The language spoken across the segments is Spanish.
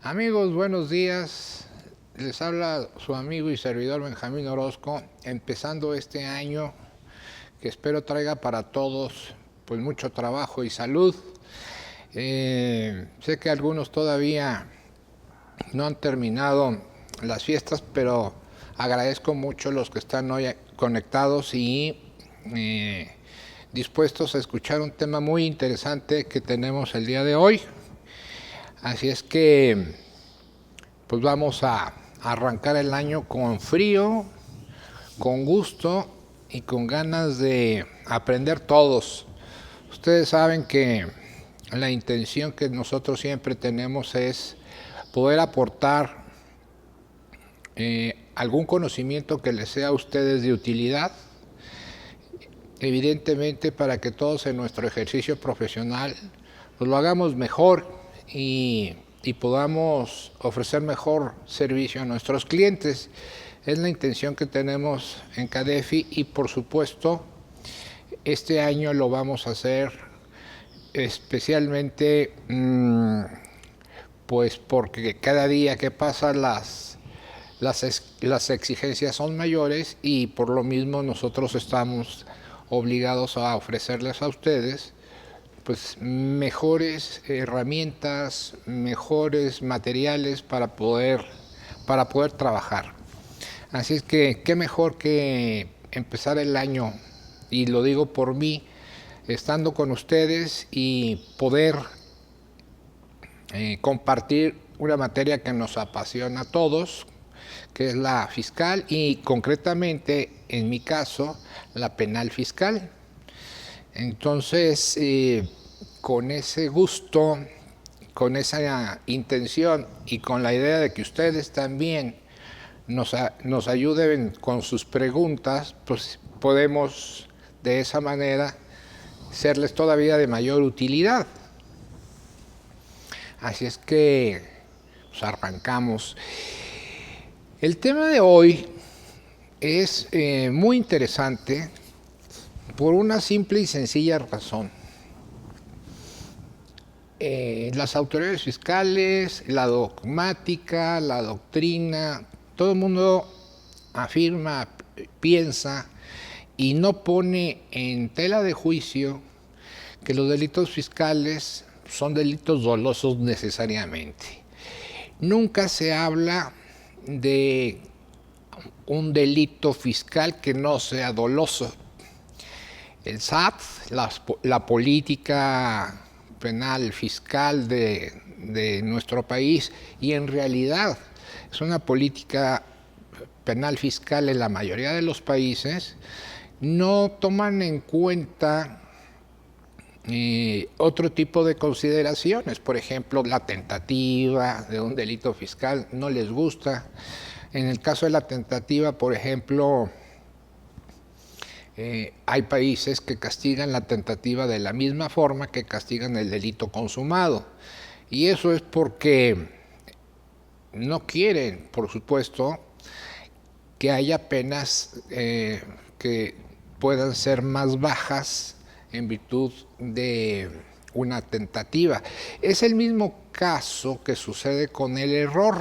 Amigos, buenos días. Les habla su amigo y servidor Benjamín Orozco, empezando este año que espero traiga para todos pues mucho trabajo y salud. Sé que algunos todavía no han terminado las fiestas, pero agradezco mucho los que están hoy conectados y dispuestos a escuchar un tema muy interesante que tenemos el día de hoy. Así es que pues vamos a arrancar el año con frío, con gusto y con ganas de aprender todos. Ustedes saben que la intención que nosotros siempre tenemos es poder aportar algún conocimiento que les sea a ustedes de utilidad, evidentemente para que todos en nuestro ejercicio profesional pues lo hagamos mejor y podamos ofrecer mejor servicio a nuestros clientes. Es la intención que tenemos en CADEFI y por supuesto este año lo vamos a hacer especialmente pues porque cada día que pasa las exigencias son mayores y por lo mismo nosotros estamos obligados a ofrecerles a ustedes pues mejores herramientas, mejores materiales para poder trabajar. Así es que qué mejor que empezar el año, y lo digo por mí, estando con ustedes y poder compartir una materia que nos apasiona a todos, que es la fiscal y concretamente, en mi caso, la penal fiscal. Entonces, con ese gusto, con esa intención y con la idea de que ustedes también nos ayuden con sus preguntas, pues podemos de esa manera serles todavía de mayor utilidad. Así es que pues arrancamos. El tema de hoy es muy interesante por una simple y sencilla razón. Las autoridades fiscales, la dogmática, la doctrina, todo el mundo afirma, piensa y no pone en tela de juicio que los delitos fiscales son delitos dolosos necesariamente. Nunca se habla de un delito fiscal que no sea doloso. El SAT, la política penal fiscal de nuestro país, y en realidad es una política penal fiscal en la mayoría de los países, no toman en cuenta otro tipo de consideraciones. Por ejemplo, la tentativa de un delito fiscal no les gusta. En el caso de la tentativa, por ejemplo, hay países que castigan la tentativa de la misma forma que castigan el delito consumado. Y eso es porque no quieren, por supuesto, que haya penas que puedan ser más bajas en virtud de una tentativa. Es el mismo caso que sucede con el error.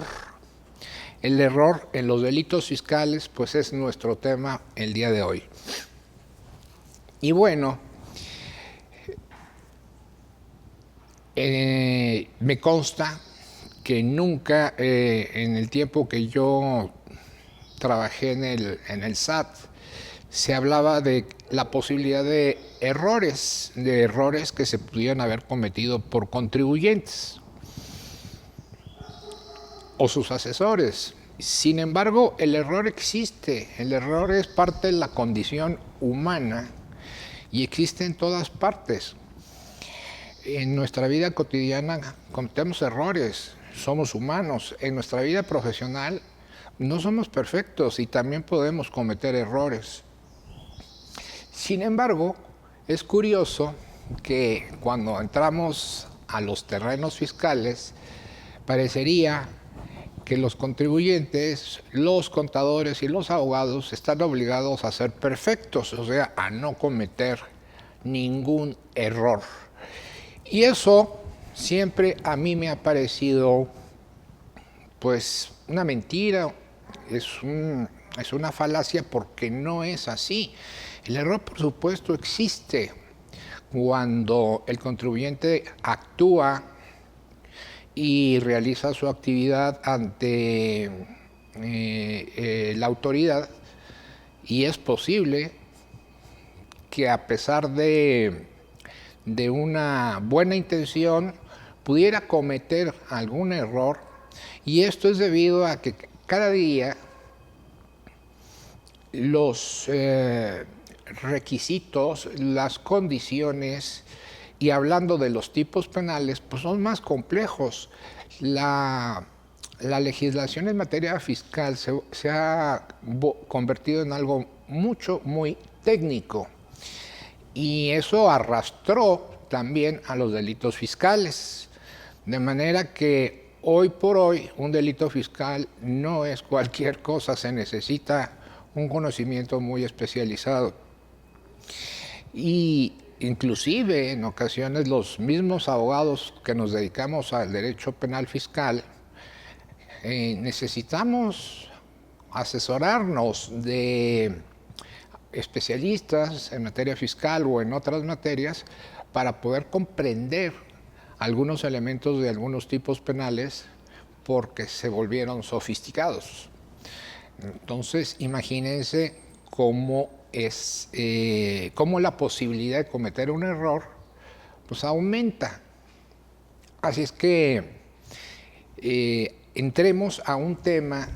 El error en los delitos fiscales, pues es nuestro tema el día de hoy. Y bueno, me consta que nunca en el tiempo que yo trabajé en el SAT se hablaba de la posibilidad de errores que se pudieran haber cometido por contribuyentes o sus asesores. Sin embargo, el error existe, el error es parte de la condición humana y existe en todas partes. En nuestra vida cotidiana cometemos errores, somos humanos. En nuestra vida profesional no somos perfectos y también podemos cometer errores. Sin embargo, es curioso que cuando entramos a los terrenos fiscales, parecería que los contribuyentes, los contadores y los abogados están obligados a ser perfectos, o sea, a no cometer ningún error. Y eso siempre a mí me ha parecido pues una mentira, es una falacia porque no es así. El error, por supuesto, existe cuando el contribuyente actúa y realiza su actividad ante la autoridad, y es posible que a pesar de una buena intención pudiera cometer algún error, y esto es debido a que cada día los requisitos, las condiciones, y hablando de los tipos penales, pues son más complejos. La legislación en materia fiscal se ha convertido en algo muy técnico, y eso arrastró también a los delitos fiscales, de manera que hoy por hoy un delito fiscal no es cualquier cosa, se necesita un conocimiento muy especializado. Y inclusive en ocasiones los mismos abogados que nos dedicamos al derecho penal fiscal necesitamos asesorarnos de especialistas en materia fiscal o en otras materias para poder comprender algunos elementos de algunos tipos penales porque se volvieron sofisticados. Entonces, imagínense cómo la posibilidad de cometer un error pues aumenta. Así es que entremos a un tema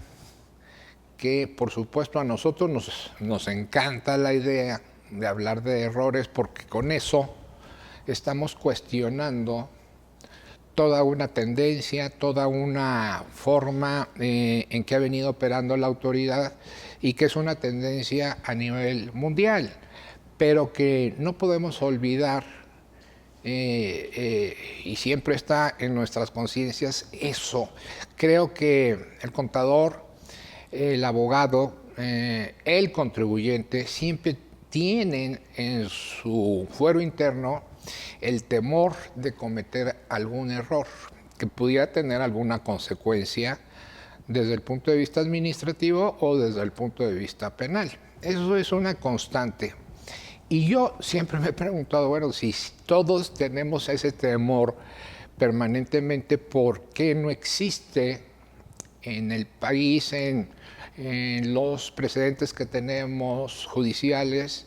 que, por supuesto, a nosotros nos encanta la idea de hablar de errores, porque con eso estamos cuestionando toda una tendencia, toda una forma en que ha venido operando la autoridad, y que es una tendencia a nivel mundial, pero que no podemos olvidar, y siempre está en nuestras conciencias eso. Creo que el contador, el abogado, el contribuyente siempre tienen en su fuero interno el temor de cometer algún error que pudiera tener alguna consecuencia desde el punto de vista administrativo o desde el punto de vista penal. Eso es una constante. Y yo siempre me he preguntado, bueno, si todos tenemos ese temor permanentemente, ¿por qué no existe en el país, en los precedentes que tenemos judiciales,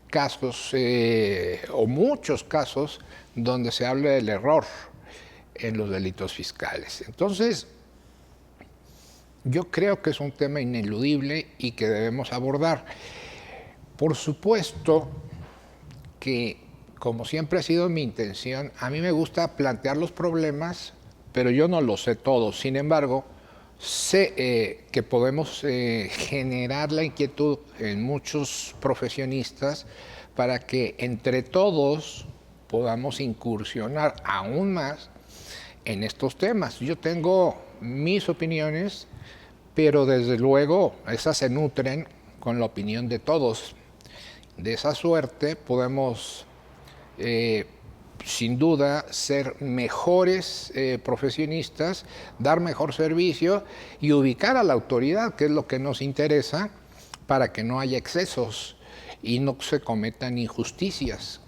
casos o muchos casos donde se habla del error en los delitos fiscales? Entonces, yo creo que es un tema ineludible y que debemos abordar. Por supuesto que, como siempre ha sido mi intención, a mí me gusta plantear los problemas, pero yo no los sé todos. Sin embargo, sé que podemos generar la inquietud en muchos profesionistas para que entre todos podamos incursionar aún más en estos temas. Yo tengo mis opiniones, pero desde luego esas se nutren con la opinión de todos. De esa suerte podemos sin duda ser mejores profesionistas, dar mejor servicio y ubicar a la autoridad, que es lo que nos interesa, para que no haya excesos y no se cometan injusticias.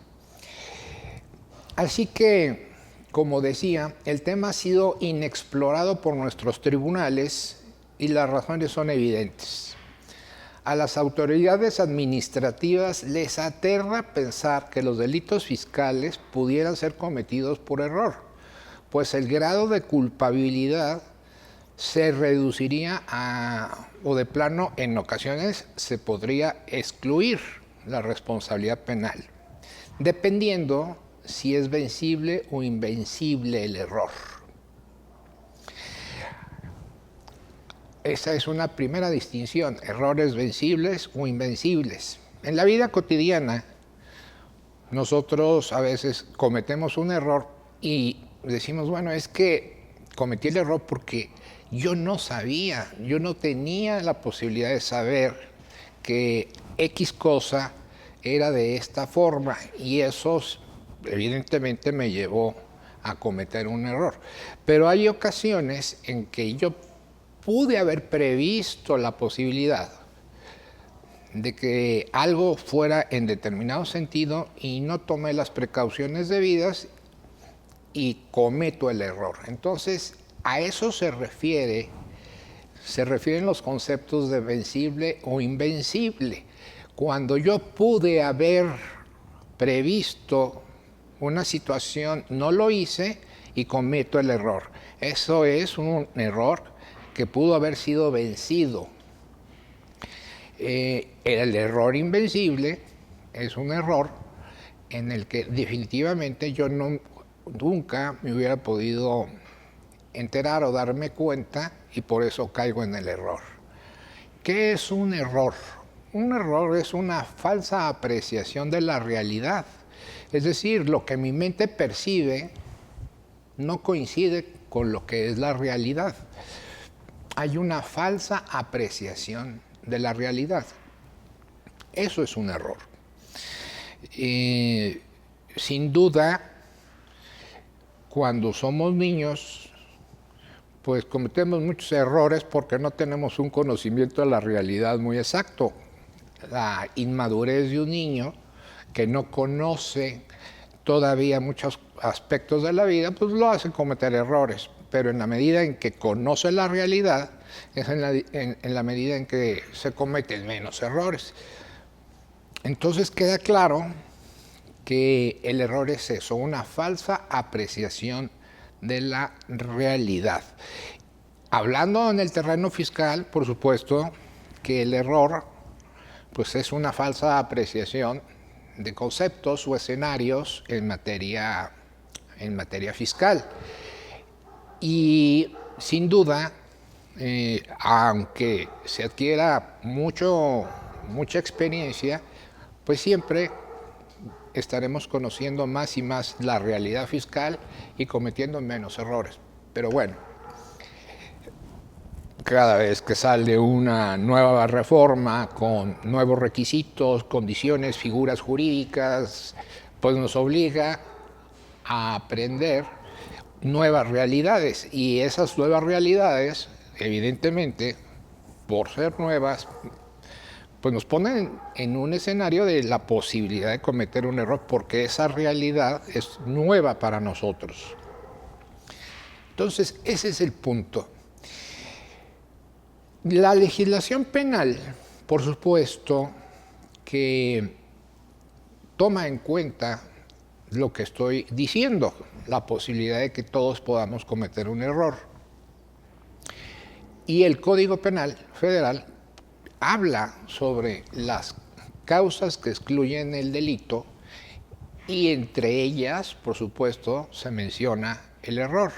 Así que, como decía, el tema ha sido inexplorado por nuestros tribunales y las razones son evidentes. A las autoridades administrativas les aterra pensar que los delitos fiscales pudieran ser cometidos por error, pues el grado de culpabilidad se reduciría o de plano en ocasiones se podría excluir la responsabilidad penal, dependiendo si es vencible o invencible el error. Esa es una primera distinción, errores vencibles o invencibles. En la vida cotidiana, nosotros a veces cometemos un error y decimos, bueno, es que cometí el error porque yo no sabía, yo no tenía la posibilidad de saber que X cosa era de esta forma, y eso evidentemente me llevó a cometer un error. Pero hay ocasiones en que yo pude haber previsto la posibilidad de que algo fuera en determinado sentido y no tomé las precauciones debidas y cometo el error. Entonces, a eso se refieren los conceptos de vencible o invencible. Cuando yo pude haber previsto una situación, no lo hice y cometo el error. Eso es un error que pudo haber sido vencido. El error invencible es un error en el que definitivamente yo nunca me hubiera podido enterar o darme cuenta y por eso caigo en el error. ¿Qué es un error? Un error es una falsa apreciación de la realidad. Es decir, lo que mi mente percibe no coincide con lo que es la realidad. Hay una falsa apreciación de la realidad. Eso es un error. Sin duda, cuando somos niños, pues cometemos muchos errores porque no tenemos un conocimiento de la realidad muy exacto. La inmadurez de un niño que no conoce todavía muchos aspectos de la vida, pues lo hace cometer errores. Pero en la medida en que conoce la realidad, es en la medida en que se cometen menos errores. Entonces queda claro que el error es eso, una falsa apreciación de la realidad. Hablando en el terreno fiscal, por supuesto que el error pues es una falsa apreciación de conceptos o escenarios en materia fiscal. Y sin duda, aunque se adquiera mucha experiencia, pues siempre estaremos conociendo más y más la realidad fiscal y cometiendo menos errores. Pero bueno, cada vez que sale una nueva reforma con nuevos requisitos, condiciones, figuras jurídicas, pues nos obliga a aprender nuevas realidades. Y esas nuevas realidades, evidentemente, por ser nuevas, pues nos ponen en un escenario de la posibilidad de cometer un error porque esa realidad es nueva para nosotros. Entonces, ese es el punto. La legislación penal, por supuesto, que toma en cuenta lo que estoy diciendo, la posibilidad de que todos podamos cometer un error. Y el Código Penal Federal habla sobre las causas que excluyen el delito y entre ellas, por supuesto, se menciona el error.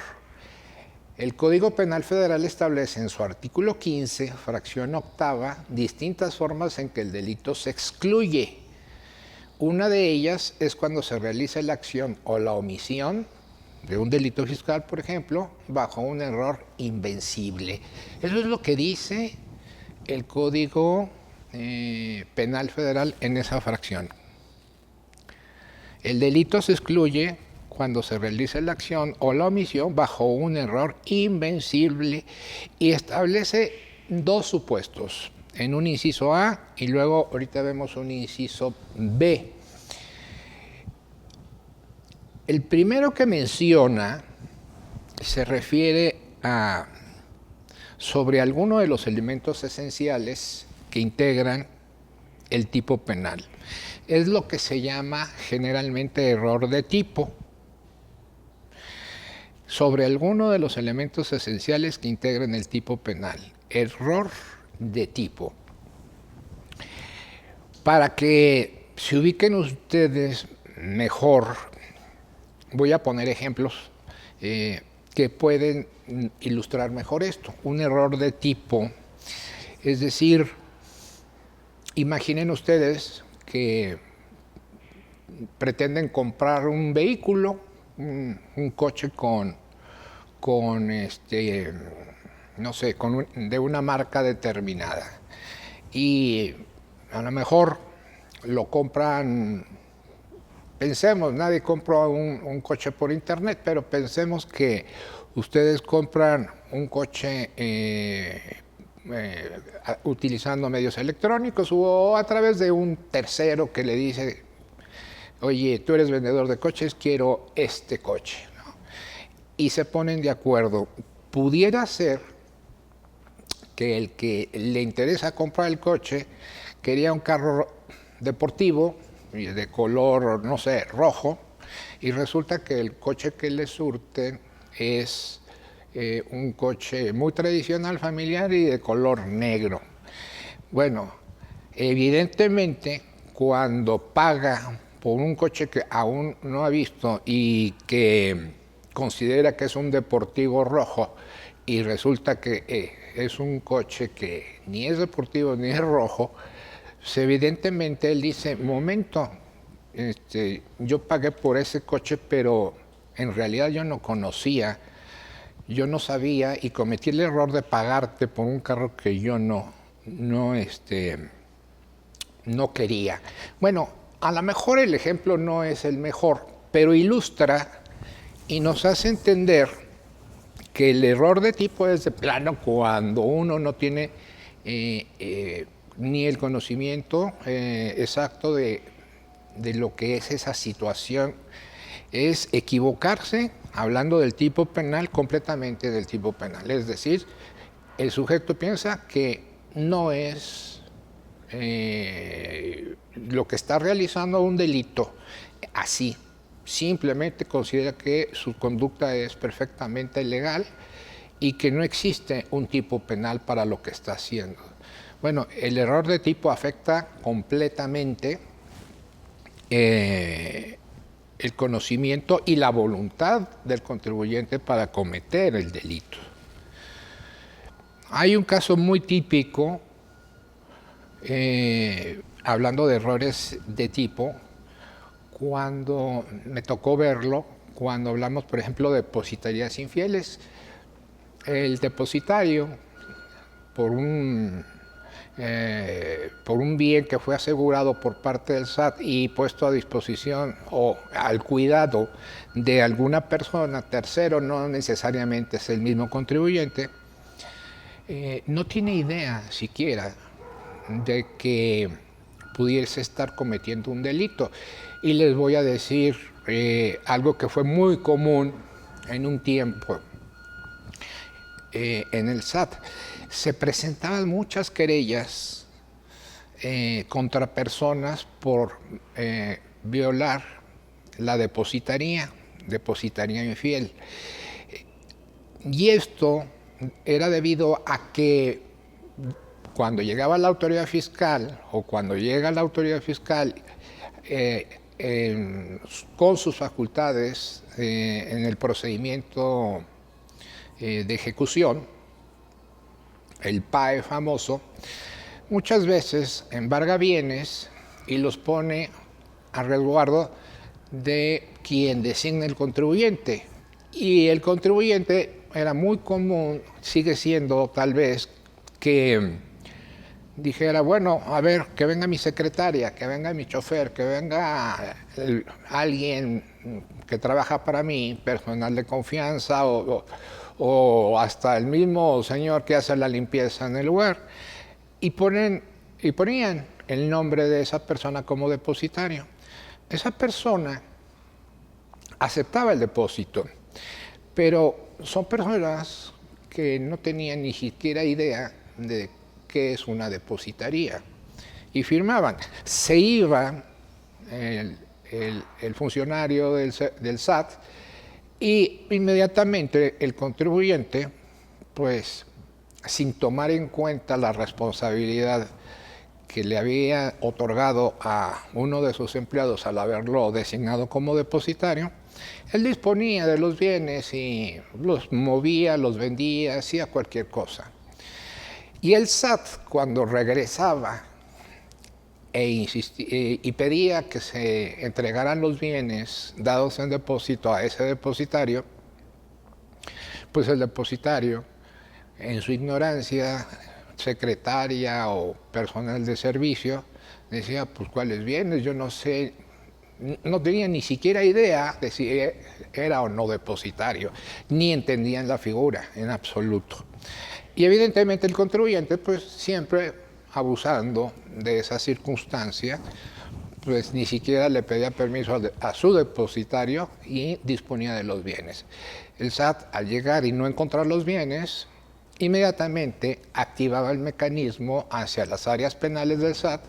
El Código Penal Federal establece en su artículo 15, fracción octava, distintas formas en que el delito se excluye. Una de ellas es cuando se realiza la acción o la omisión de un delito fiscal, por ejemplo, bajo un error invencible. Eso es lo que dice el Código Penal Federal en esa fracción. El delito se excluye cuando se realiza la acción o la omisión bajo un error invencible y establece dos supuestos, en un inciso A y luego ahorita vemos un inciso B. El primero que menciona se refiere a sobre alguno de los elementos esenciales que integran el tipo penal. Es lo que se llama generalmente error de tipo. Sobre alguno de los elementos esenciales que integran el tipo penal. Error de tipo. Para que se ubiquen ustedes mejor, voy a poner ejemplos que pueden ilustrar mejor esto. Un error de tipo, es decir, imaginen ustedes que pretenden comprar un vehículo, un coche no sé, de una marca determinada. Y a lo mejor lo compran pensemos, nadie compra un coche por internet, pero pensemos que ustedes compran un coche utilizando medios electrónicos o a través de un tercero que le dice, oye, tú eres vendedor de coches, quiero este coche, ¿no? Y se ponen de acuerdo. Pudiera ser que el que le interesa comprar el coche quería un carro deportivo de color, no sé, rojo, y resulta que el coche que le surten es un coche muy tradicional, familiar y de color negro. Bueno, evidentemente, cuando paga por un coche que aún no ha visto y que considera que es un deportivo rojo y resulta que es un coche que ni es deportivo ni es rojo, pues evidentemente él dice, momento, yo pagué por ese coche, pero en realidad yo no conocía, yo no sabía y cometí el error de pagarte por un carro que yo no quería. Bueno, a lo mejor el ejemplo no es el mejor, pero ilustra y nos hace entender que el error de tipo es de plano cuando uno no tiene ni el conocimiento exacto de lo que es esa situación. Es equivocarse hablando del tipo penal, completamente del tipo penal. Es decir, el sujeto piensa que no es lo que está realizando un delito así. Simplemente considera que su conducta es perfectamente legal y que no existe un tipo penal para lo que está haciendo. Bueno, el error de tipo afecta completamente el conocimiento y la voluntad del contribuyente para cometer el delito. Hay un caso muy típico, hablando de errores de tipo, cuando me tocó verlo, cuando hablamos, por ejemplo, de depositarías infieles. El depositario, por un bien que fue asegurado por parte del SAT y puesto a disposición o al cuidado de alguna persona, tercero, no necesariamente es el mismo contribuyente, no tiene idea siquiera de que pudiese estar cometiendo un delito. Y les voy a decir algo que fue muy común en un tiempo en el SAT. Se presentaban muchas querellas contra personas por violar la depositaría infiel. Y esto era debido a que cuando llegaba la autoridad fiscal o cuando llega la autoridad fiscal con sus facultades en el procedimiento de ejecución, el PAE famoso, muchas veces embarga bienes y los pone a resguardo de quien designa el contribuyente. Y el contribuyente era muy común, sigue siendo tal vez, que dijera, bueno, a ver, que venga mi secretaria, que venga mi chofer, que venga alguien que trabaja para mí, personal de confianza o hasta el mismo señor que hace la limpieza en el lugar, y ponían el nombre de esa persona como depositario. Esa persona aceptaba el depósito, pero son personas que no tenían ni siquiera idea de qué es una depositaría y firmaban. Se iba el funcionario del SAT y inmediatamente el contribuyente, pues sin tomar en cuenta la responsabilidad que le había otorgado a uno de sus empleados al haberlo designado como depositario, él disponía de los bienes y los movía, los vendía, hacía cualquier cosa. Y el SAT, cuando regresaba y pedía que se entregaran los bienes dados en depósito a ese depositario, pues el depositario, en su ignorancia, secretaria o personal de servicio, decía, pues ¿cuáles bienes? Yo no sé no tenían ni siquiera idea de si era o no depositario, ni entendían la figura en absoluto. Y evidentemente el contribuyente, pues siempre abusando de esa circunstancia, pues ni siquiera le pedía permiso a su depositario y disponía de los bienes. El SAT, al llegar y no encontrar los bienes, inmediatamente activaba el mecanismo hacia las áreas penales del SAT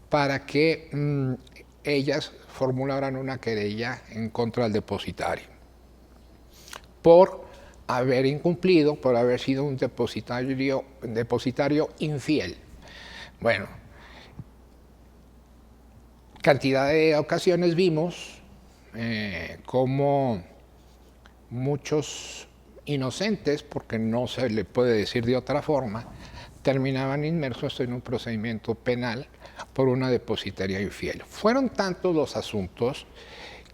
para que ellas formularan una querella en contra del depositario por haber incumplido, por haber sido un depositario infiel. Bueno, cantidad de ocasiones vimos cómo muchos inocentes, porque no se le puede decir de otra forma, terminaban inmersos en un procedimiento penal por una depositaria infiel. Fueron tantos los asuntos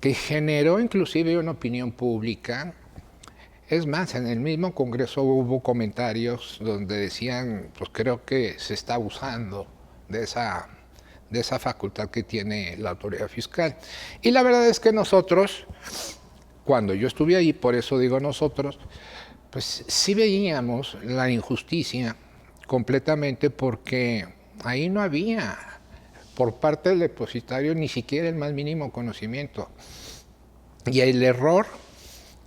que generó inclusive una opinión pública. Es más, en el mismo Congreso hubo comentarios donde decían, pues creo que se está abusando de esa facultad que tiene la autoridad fiscal. Y la verdad es que nosotros, cuando yo estuve ahí, por eso digo nosotros, pues sí veíamos la injusticia completamente, porque ahí no había por parte del depositario ni siquiera el más mínimo conocimiento. Y el error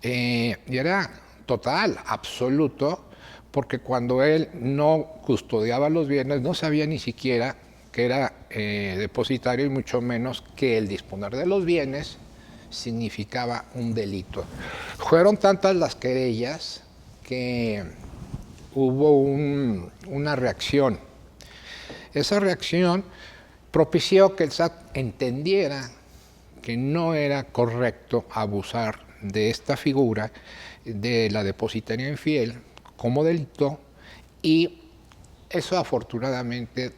era total, absoluto, porque cuando él no custodiaba los bienes, no sabía ni siquiera que era depositario, y mucho menos que el disponer de los bienes significaba un delito. Fueron tantas las querellas que hubo una reacción. Esa reacción propició que el SAT entendiera que no era correcto abusar de esta figura de la depositaria infiel como delito, y eso afortunadamente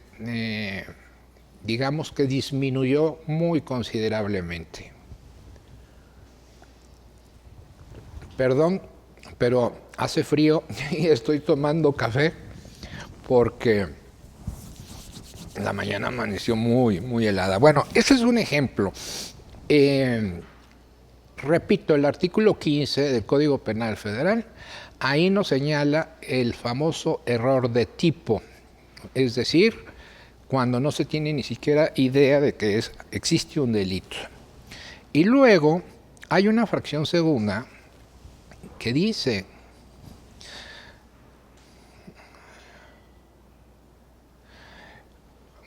digamos que disminuyó muy considerablemente. Perdón, pero hace frío y estoy tomando café porque la mañana amaneció muy, muy helada. Bueno, ese es un ejemplo. Repito, el artículo 15 del Código Penal Federal, ahí nos señala el famoso error de tipo, es decir, cuando no se tiene ni siquiera idea de que existe un delito. Y luego hay una fracción segunda que dice: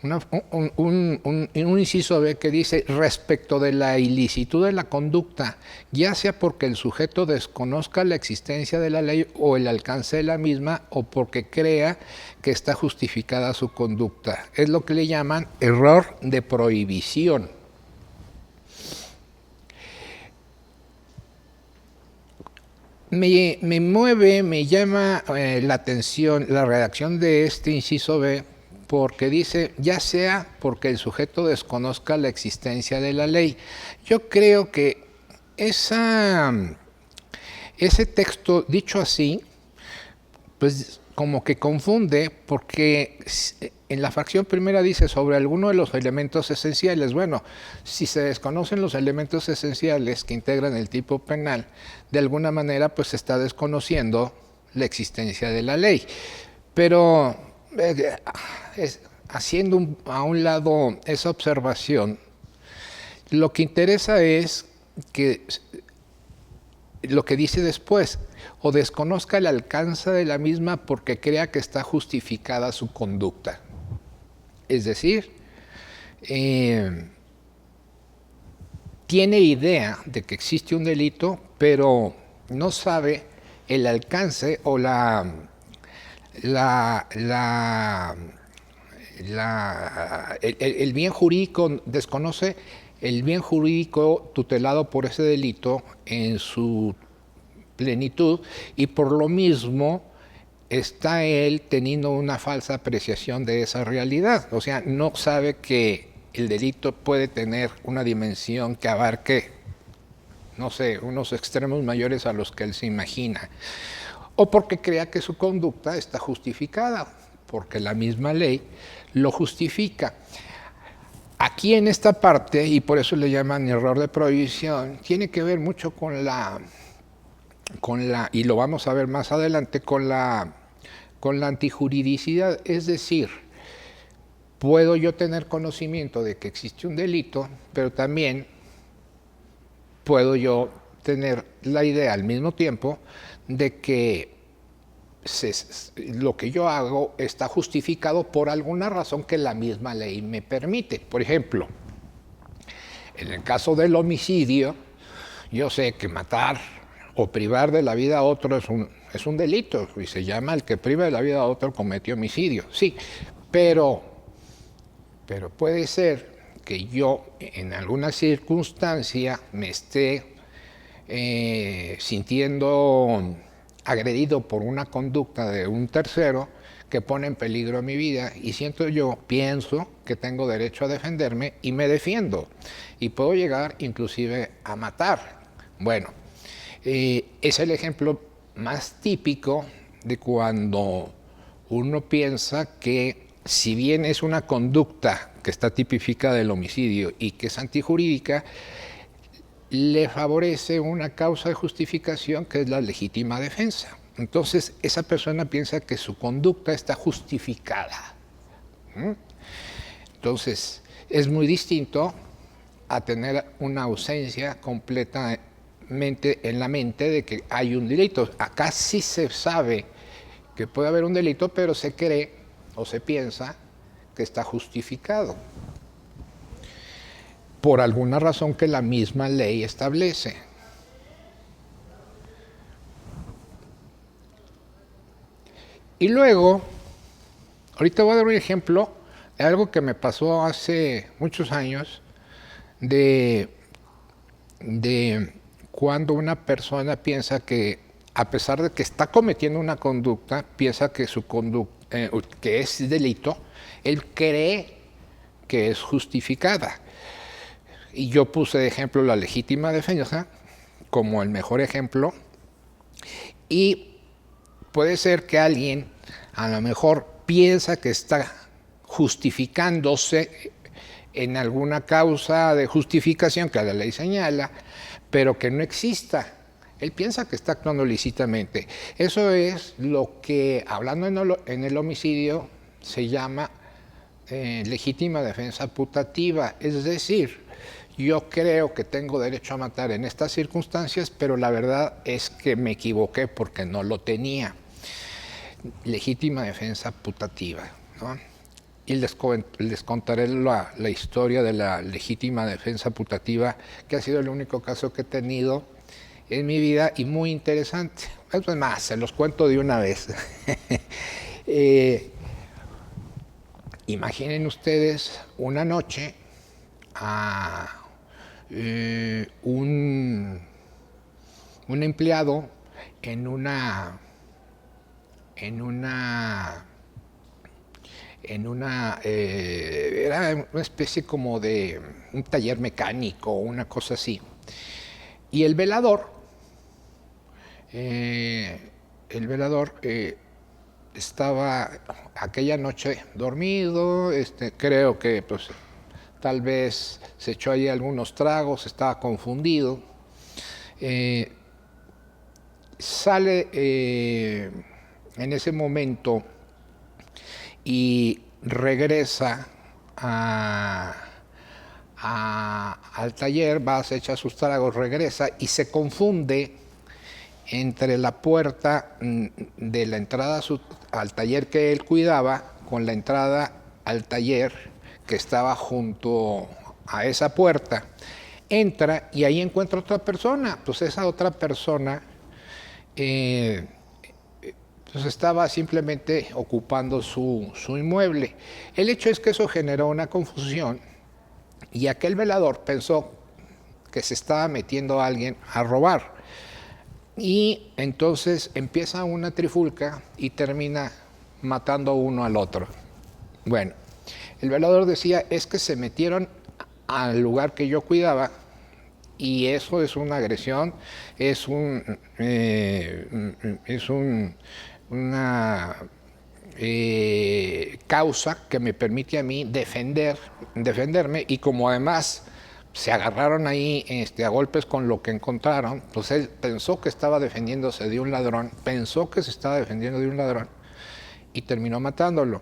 un inciso B que dice: respecto de la ilicitud de la conducta, ya sea porque el sujeto desconozca la existencia de la ley o el alcance de la misma, o porque crea que está justificada su conducta. Es lo que le llaman error de prohibición. Me llama la atención la redacción de este inciso B, porque dice, ya sea porque el sujeto desconozca la existencia de la ley. Yo creo que ese texto, dicho así, pues como que confunde, porque en la fracción primera dice sobre alguno de los elementos esenciales. Bueno, si se desconocen los elementos esenciales que integran el tipo penal, de alguna manera pues se está desconociendo la existencia de la ley. Pero haciendo a un lado esa observación, lo que interesa es que lo que dice después: o desconozca el alcance de la misma porque crea que está justificada su conducta. Es decir, tiene idea de que existe un delito, pero no sabe el alcance o el bien jurídico, desconoce el bien jurídico tutelado por ese delito en su plenitud, y por lo mismo está él teniendo una falsa apreciación de esa realidad. O sea, no sabe que el delito puede tener una dimensión que abarque, no sé, unos extremos mayores a los que él se imagina. O porque crea que su conducta está justificada, porque la misma ley lo justifica. Aquí en esta parte, y por eso le llaman error de prohibición, tiene que ver mucho y lo vamos a ver más adelante, con la antijuridicidad. Es decir, puedo yo tener conocimiento de que existe un delito, pero también puedo yo tener la idea al mismo tiempo de que lo que yo hago está justificado por alguna razón que la misma ley me permite. Por ejemplo, en el caso del homicidio, yo sé que matar o privar de la vida a otro es un delito, y se llama el que priva de la vida a otro cometió homicidio. Sí, pero puede ser que yo en alguna circunstancia me esté sintiendo agredido por una conducta de un tercero que pone en peligro mi vida, y pienso que tengo derecho a defenderme y me defiendo, y puedo llegar inclusive a matar. Bueno, es el ejemplo más típico de cuando uno piensa que, si bien es una conducta que está tipificada del homicidio y que es antijurídica, le favorece una causa de justificación que es la legítima defensa. Entonces, esa persona piensa que su conducta está justificada. Entonces, es muy distinto a tener una ausencia completamente en la mente de que hay un delito. Acá sí se sabe que puede haber un delito, pero se cree o se piensa que está justificado por alguna razón que la misma ley establece. Y luego, ahorita voy a dar un ejemplo de algo que me pasó hace muchos años, de cuando una persona piensa que, a pesar de que está cometiendo una conducta, piensa que su conducta, que es delito, él cree que es justificada. Y yo puse de ejemplo la legítima defensa como el mejor ejemplo, y puede ser que alguien a lo mejor piensa que está justificándose en alguna causa de justificación que la ley señala, pero que no exista. Él piensa que está actuando lícitamente. Eso es lo que, hablando en el homicidio, se llama legítima defensa putativa. Es decir, yo creo que tengo derecho a matar en estas circunstancias, pero la verdad es que me equivoqué porque no lo tenía. Legítima defensa putativa, ¿no? Y les contaré la historia de la legítima defensa putativa, que ha sido el único caso que he tenido en mi vida y muy interesante. Es más, se los cuento de una vez. Imaginen ustedes una noche a un empleado era una especie como de un taller mecánico o una cosa así. Y el velador estaba aquella noche dormido, creo que pues tal vez se echó ahí algunos tragos, estaba confundido. Sale en ese momento y regresa al taller, va, se echa sus tragos, regresa y se confunde entre la puerta de la entrada al taller que él cuidaba con la entrada al taller que estaba junto a esa puerta. Entra y ahí encuentra otra persona. Pues esa otra persona pues estaba simplemente ocupando su inmueble. El hecho es que eso generó una confusión y aquel velador pensó que se estaba metiendo a alguien a robar. Y entonces empieza una trifulca y termina matando uno al otro. Bueno, el velador decía, es que se metieron al lugar que yo cuidaba y eso es una agresión, es una causa que me permite a mí defenderme, y como además se agarraron ahí a golpes con lo que encontraron, pues él pensó que estaba defendiéndose de un ladrón, pensó que se estaba defendiendo de un ladrón y terminó matándolo.